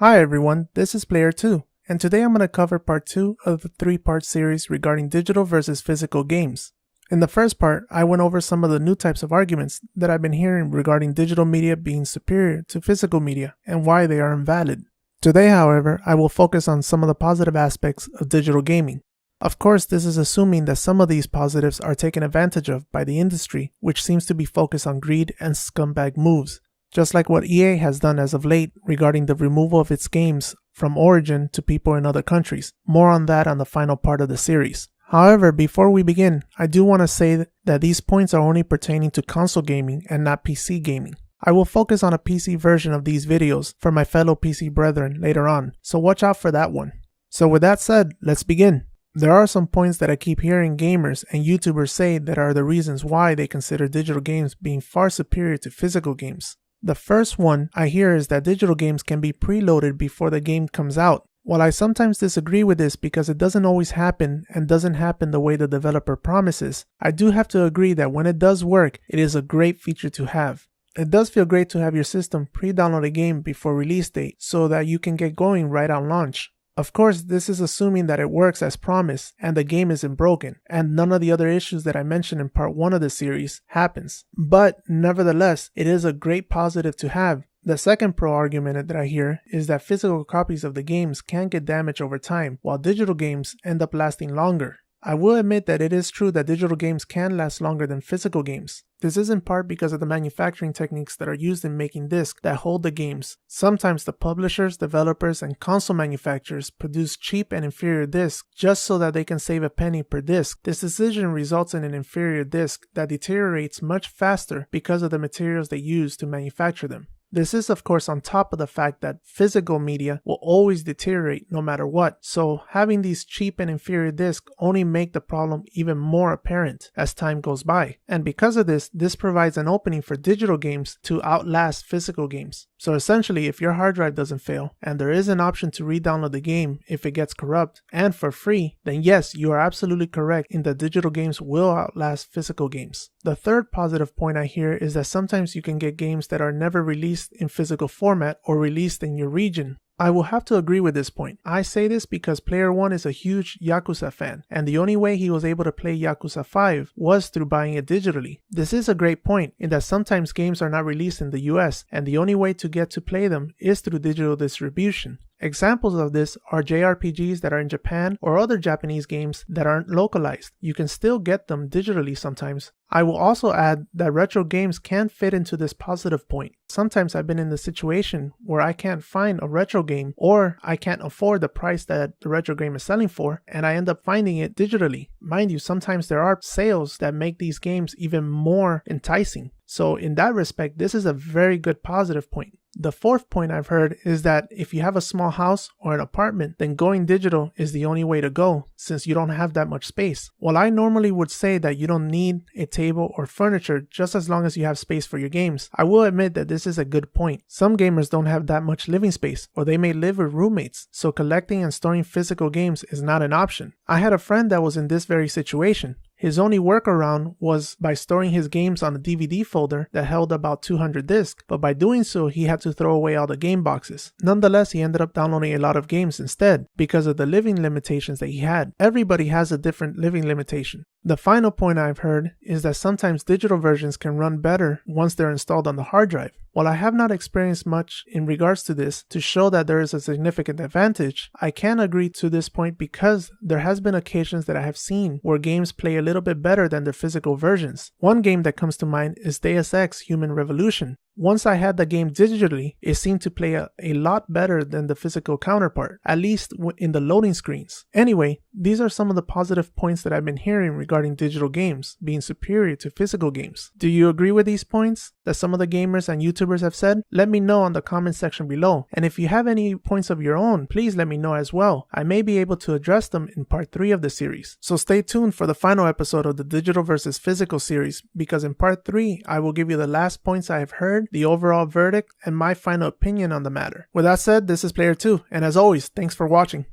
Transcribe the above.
Hi everyone, this is Player 2, and today I'm going to cover part 2 of the 3-part series regarding digital versus physical games. In the first part, I went over some of the new types of arguments that I've been hearing regarding digital media being superior to physical media and why they are invalid. Today, however, I will focus on some of the positive aspects of digital gaming. Of course, this is assuming that some of these positives are taken advantage of by the industry, which seems to be focused on greed and scumbag moves. Just like what EA has done as of late regarding the removal of its games from origin to people in other countries. More on that on the final part of the series. However, before we begin, I do want to say that these points are only pertaining to console gaming and not PC gaming. I will focus on a PC version of these videos for my fellow PC brethren later on, so watch out for that one. So with that said, let's begin. There are some points that I keep hearing gamers and YouTubers say that are the reasons why they consider digital games being far superior to physical games. The first one I hear is that digital games can be preloaded before the game comes out. While I sometimes disagree with this because it doesn't always happen and doesn't happen the way the developer promises, I do have to agree that when it does work, it is a great feature to have. It does feel great to have your system pre-download a game before release date so that you can get going right on launch. Of course, this is assuming that it works as promised and the game isn't broken, and none of the other issues that I mentioned in part 1 of the series happens. But nevertheless, it is a great positive to have. The second pro argument that I hear is that physical copies of the games can get damaged over time, while digital games end up lasting longer. I will admit that it is true that digital games can last longer than physical games. This is in part because of the manufacturing techniques that are used in making discs that hold the games. Sometimes the publishers, developers, and console manufacturers produce cheap and inferior discs just so that they can save a penny per disc. This decision results in an inferior disc that deteriorates much faster because of the materials they use to manufacture them. This is of course on top of the fact that physical media will always deteriorate no matter what, so having these cheap and inferior discs only make the problem even more apparent as time goes by. And because of this provides an opening for digital games to outlast physical games. So essentially, if your hard drive doesn't fail, and there is an option to re-download the game if it gets corrupt, and for free, then yes, you are absolutely correct in that digital games will outlast physical games. The third positive point I hear is that sometimes you can get games that are never released in physical format or released in your region. I will have to agree with this point. I say this because Player 1 is a huge Yakuza fan, and the only way he was able to play Yakuza 5 was through buying it digitally. This is a great point in that sometimes games are not released in the US, and the only way to get to play them is through digital distribution. Examples of this are JRPGs that are in Japan or other Japanese games that aren't localized. You can still get them digitally sometimes. I will also add that retro games can fit into this positive point. Sometimes I've been in the situation where I can't find a retro game or I can't afford the price that the retro game is selling for, and I end up finding it digitally. Mind you, sometimes there are sales that make these games even more enticing. So in that respect, this is a very good positive point. The fourth point I've heard is that if you have a small house or an apartment, then going digital is the only way to go since you don't have that much space. While I normally would say that you don't need a table or furniture just as long as you have space for your games, I will admit that this is a good point. Some gamers don't have that much living space, or they may live with roommates, so collecting and storing physical games is not an option. I had a friend that was in this very situation. His only workaround was by storing his games on a DVD folder that held about 200 discs, but by doing so he had to throw away all the game boxes. Nonetheless, he ended up downloading a lot of games instead because of the living limitations that he had. Everybody has a different living limitation. The final point I've heard is that sometimes digital versions can run better once they're installed on the hard drive. While I have not experienced much in regards to this to show that there is a significant advantage, I can agree to this point because there has been occasions that I have seen where games play a little bit better than their physical versions. One game that comes to mind is Deus Ex Human Revolution. Once I had the game digitally, it seemed to play a lot better than the physical counterpart, at least in the loading screens. Anyway, these are some of the positive points that I've been hearing regarding digital games being superior to physical games. Do you agree with these points that some of the gamers and YouTubers have said? Let me know on the comment section below. And if you have any points of your own, please let me know as well. I may be able to address them in part 3 of the series. So stay tuned for the final episode of the digital versus physical series, because in part 3, I will give you the last points I have heard, the overall verdict, and my final opinion on the matter. With that said, this is Player 2, and as always, thanks for watching.